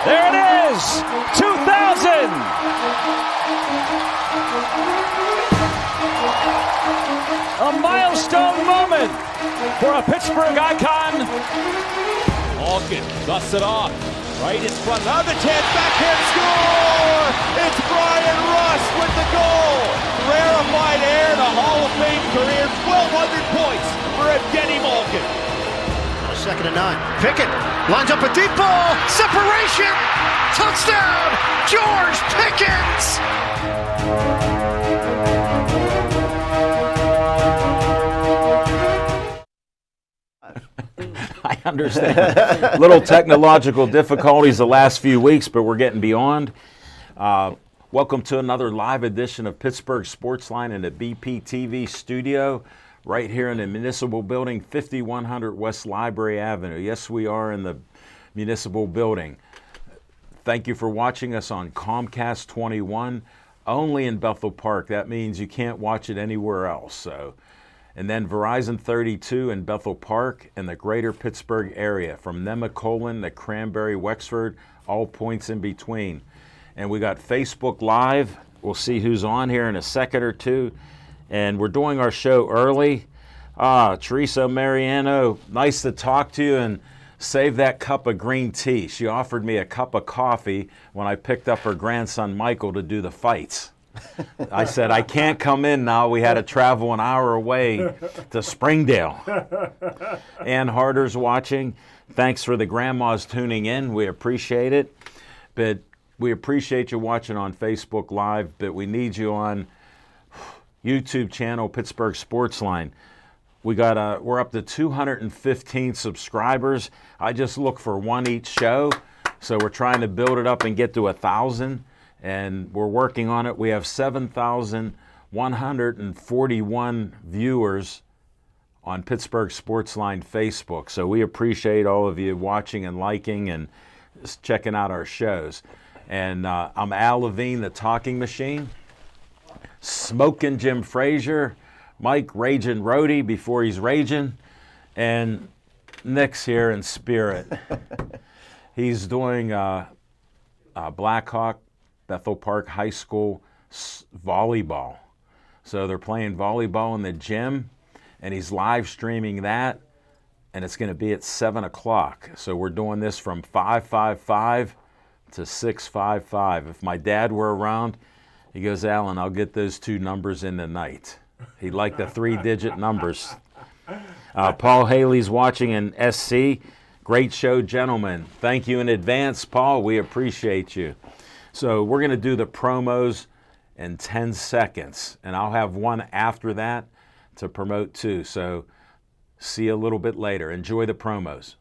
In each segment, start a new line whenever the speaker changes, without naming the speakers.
There it is, 2000. A milestone moment for a Pittsburgh icon.
Malkin dusts it off, right in front. Another chance, backhand score! It's Brian Rust with the goal. Rarefied air to Hall of Fame career, 1,200 points for Evgeny Malkin.
2nd and 9. Pickett lines up a deep ball. Separation. Touchdown. George Pickens.
I understand. Little technological difficulties the last few weeks, but we're getting beyond. Welcome to another live edition of Pittsburgh Sportsline in the BPTV studio, right here in the Municipal Building, 5100 West Library Avenue. Yes, we are in the Municipal Building. Thank you for watching us on Comcast 21, only in Bethel Park. That means you can't watch it anywhere else. So, and then Verizon 32 in Bethel Park and the greater Pittsburgh area, from Nemacolin to Cranberry, Wexford, all points in between. And we got Facebook Live. We'll see who's on here in a second or two. And we're doing our show early. Teresa Mariano, nice to talk to you, and save that cup of green tea. She offered me a cup of coffee when I picked up her grandson Michael to do the fights. I said, I can't come in now. We had to travel an hour away to Springdale. Ann Harder's watching. Thanks for the grandmas tuning in. We appreciate it. But we appreciate you watching on Facebook Live, but we need you on YouTube channel, Pittsburgh Sportsline. We're up to 215 subscribers. I just look for one each show, so we're trying to build it up and get to 1,000, and we're working on it. We have 7,141 viewers on Pittsburgh Sportsline Facebook, so we appreciate all of you watching and liking and checking out our shows. And I'm Al Levine, the Talking Machine. Smoking Jim Frazier, Mike Raging Rhodey before he's raging, and Nick's here in spirit. He's doing Blackhawk Bethel Park High School volleyball. So they're playing volleyball in the gym, and he's live streaming that, and it's going to be at 7 o'clock. So we're doing this from 5:55 to 6:55. If my dad were around, he goes, Alan, I'll get those two numbers in tonight. He liked the 3-digit numbers. Paul Haley's watching in SC. Great show, gentlemen. Thank you in advance, Paul. We appreciate you. So we're going to do the promos in 10 seconds, and I'll have one after that to promote too. So see you a little bit later. Enjoy the promos.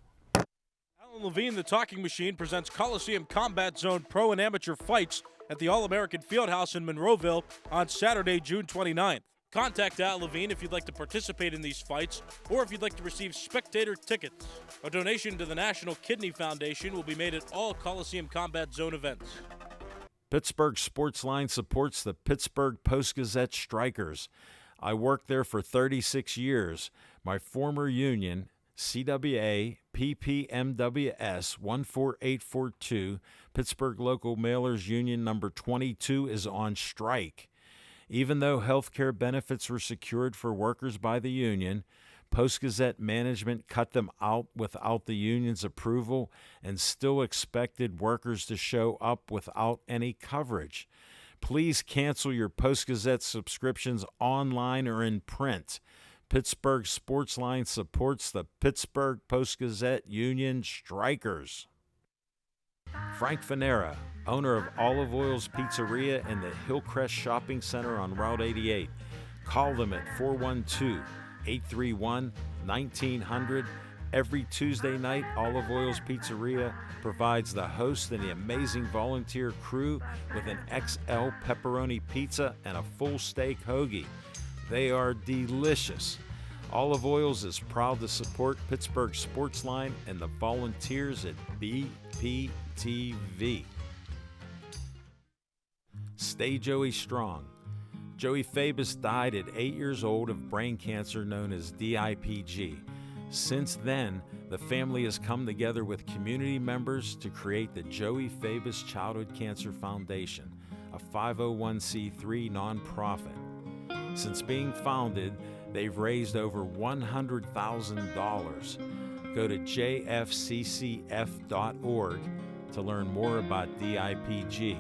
Alan Levine, the Talking Machine, presents Coliseum Combat Zone Pro and Amateur Fights at the All-American Fieldhouse in Monroeville on Saturday, June 29th. Contact Al Levine if you'd like to participate in these fights or if you'd like to receive spectator tickets. A donation to the National Kidney Foundation will be made at all Coliseum Combat Zone events.
Pittsburgh Sportsline supports the Pittsburgh Post-Gazette Strikers. I worked there for 36 years. My former union, CWA PPMWS 14842, Pittsburgh Local Mailers Union number 22, is on strike. Even though health care benefits were secured for workers by the union, Post-Gazette management cut them out without the union's approval and still expected workers to show up without any coverage. Please cancel your Post-Gazette subscriptions online or in print. Pittsburgh Sportsline supports the Pittsburgh Post-Gazette Union Strikers. Frank Fanera, owner of Olive Oil's Pizzeria and the Hillcrest Shopping Center on Route 88. Call them at 412-831-1900. Every Tuesday night, Olive Oil's Pizzeria provides the host and the amazing volunteer crew with an XL pepperoni pizza and a full steak hoagie. They are delicious. Olive Oils is proud to support Pittsburgh Sportsline and the volunteers at BPTV. Stay Joey strong. Joey Fabus died at 8 years old of brain cancer known as DIPG. Since then, the family has come together with community members to create the Joey Fabus Childhood Cancer Foundation, a 501c3 nonprofit. Since being founded, they've raised over $100,000. Go to jfccf.org to learn more about DIPG,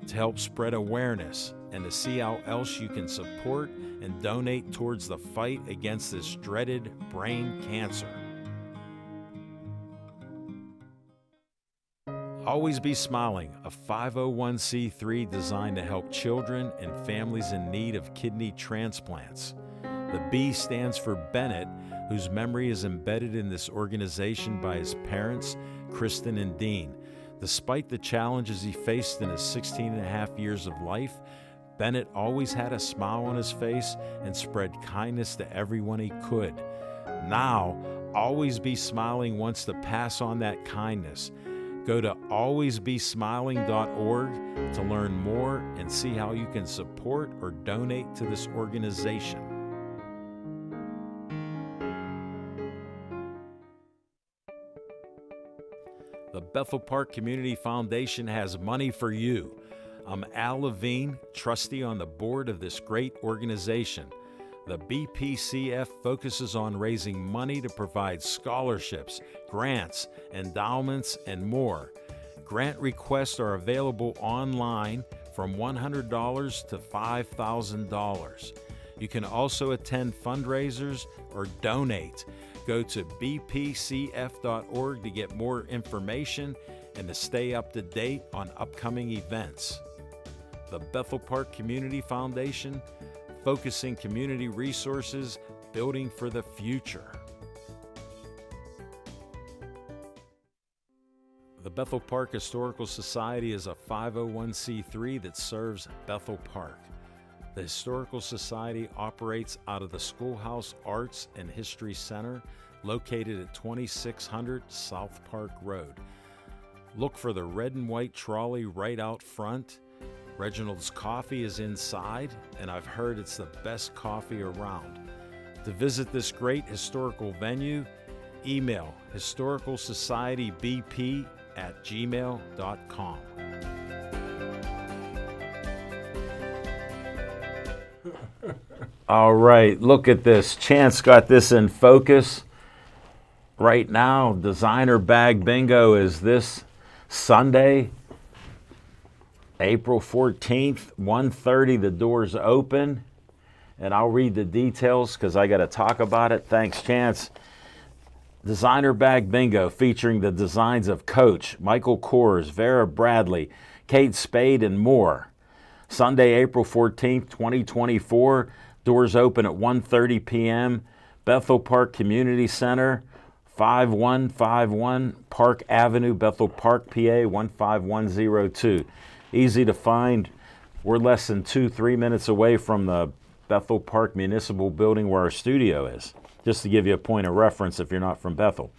to help spread awareness, and to see how else you can support and donate towards the fight against this dreaded brain cancer. Always Be Smiling, a 501c3 designed to help children and families in need of kidney transplants. The B stands for Bennett, whose memory is embedded in this organization by his parents, Kristen and Dean. Despite the challenges he faced in his 16 and a half years of life, Bennett always had a smile on his face and spread kindness to everyone he could. Now, Always Be Smiling wants to pass on that kindness. Go to alwaysbesmiling.org to learn more and see how you can support or donate to this organization. The Bethel Park Community Foundation has money for you. I'm Al Levine, trustee on the board of this great organization. The BPCF focuses on raising money to provide scholarships, grants, endowments, and more. Grant requests are available online from $100 to $5,000. You can also attend fundraisers or donate. Go to bpcf.org to get more information and to stay up to date on upcoming events. The Bethel Park Community Foundation, focusing community resources, building for the future. The Bethel Park Historical Society is a 501c3 that serves Bethel Park. The Historical Society operates out of the Schoolhouse Arts and History Center, located at 2600 South Park Road. Look for the red and white trolley right out front. Reginald's Coffee is inside, and I've heard it's the best coffee around. To visit this great historical venue, email historicalsocietybp@gmail.com. All right, look at this. Chance got this in focus. Right now, Designer Bag Bingo is this Sunday, April 14th, 1:30. The doors open, and I'll read the details because I got to talk about it. Thanks, Chance. Designer Bag Bingo featuring the designs of Coach, Michael Kors, Vera Bradley, Kate Spade, and more. Sunday, April 14th, 2024. Doors open at 1:30 p.m. Bethel Park Community Center, 5151 Park Avenue, Bethel Park, PA 15102. Easy to find. We're less than 2-3 minutes away from the Bethel Park Municipal Building where our studio is, just to give you a point of reference if you're not from Bethel.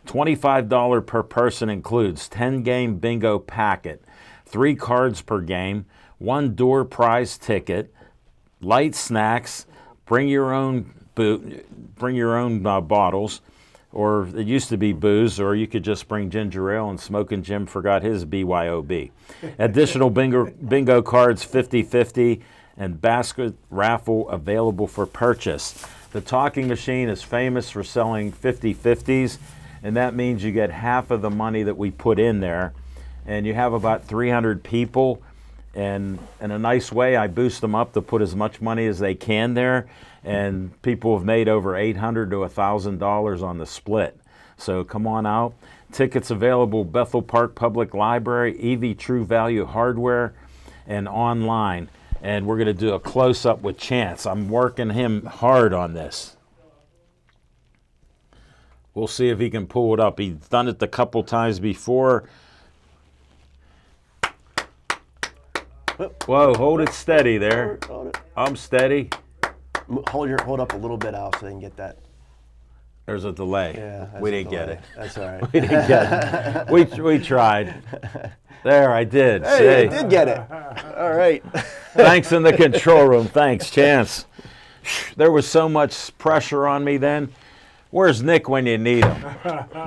$25 per person includes 10-game bingo packet, 3 cards per game, 1 door prize ticket, light snacks, bring your own bottles, or it used to be booze, or you could just bring ginger ale, and Smokin' Jim forgot his BYOB. Additional bingo cards, 50-50, and basket raffle available for purchase. The Talking Machine is famous for selling 50-50s, and that means you get half of the money that we put in there, and you have about 300 people, and in a nice way, I boost them up to put as much money as they can there, and people have made over $800 to $1,000 on the split. So come on out. Tickets available Bethel Park Public Library, EV True Value Hardware, and online. And we're going to do a close-up with Chance. I'm working him hard on this. We'll see if he can pull it up. He's done it a couple times before. Whoa, hold it steady there. I'm steady.
Hold up a little bit, Al, so they can get that.
There's a delay.
Yeah,
we didn't get it.
That's all right.
We didn't get it. We tried. There, I did.
Hey, you did get it. All right.
Thanks in the control room. Thanks, Chance. There was so much pressure on me then. Where's Nick when you need him?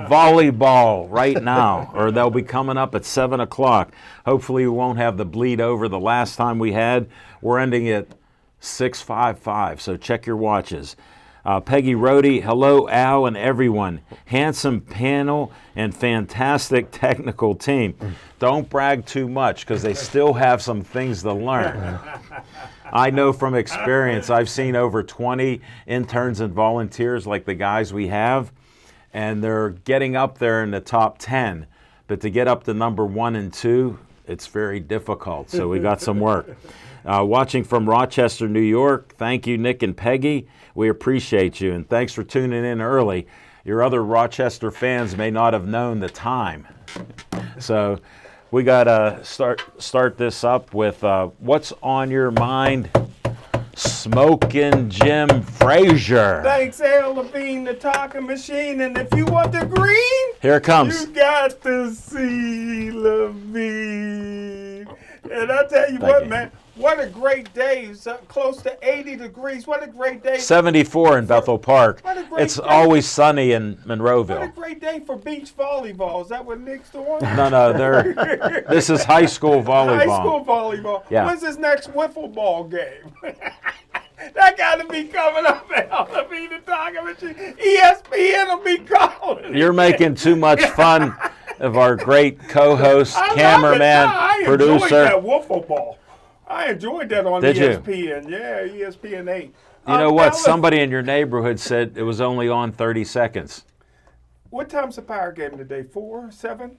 Volleyball right now, or they'll be coming up at 7 o'clock. Hopefully we won't have the bleed over the last time we had. We're ending at 6:55, so check your watches. Peggy Rohde, hello, Al and everyone. Handsome panel and fantastic technical team. Don't brag too much because they still have some things to learn. I know from experience, I've seen over 20 interns and volunteers like the guys we have, and they're getting up there in the top 10. But to get up to number 1 and 2, it's very difficult, so we got some work. Watching from Rochester, New York, thank you, Nick and Peggy. We appreciate you, and thanks for tuning in early. Your other Rochester fans may not have known the time. So we got to start this up with what's on your mind, Smoking Jim Frazier.
Thanks, Al Levine, the talking machine. And if you want the green,
Here it comes.
you got to see Levine. And I tell you what, man, what a great day. It's close to 80 degrees. What a great day.
74 in Bethel Park.
What a great
It's
day.
always sunny in
What a
Monroeville.
great day for beach volleyball. Is that what Nick's doing?
No, this is high school volleyball.
High school volleyball.
Yeah.
When's his next wiffle ball game? That got to be coming up, Al Levine, the talking machine. ESPN will be calling.
You're making too much fun of our great co-host,
I love it.
cameraman,
I enjoyed
producer.
that wiffle ball. I enjoyed that on
Did you?
ESPN. Yeah, ESPN 8.
You know what?
Al,
Somebody in your neighborhood said it was only on 30 seconds.
What time's the Power game today? 4, 7?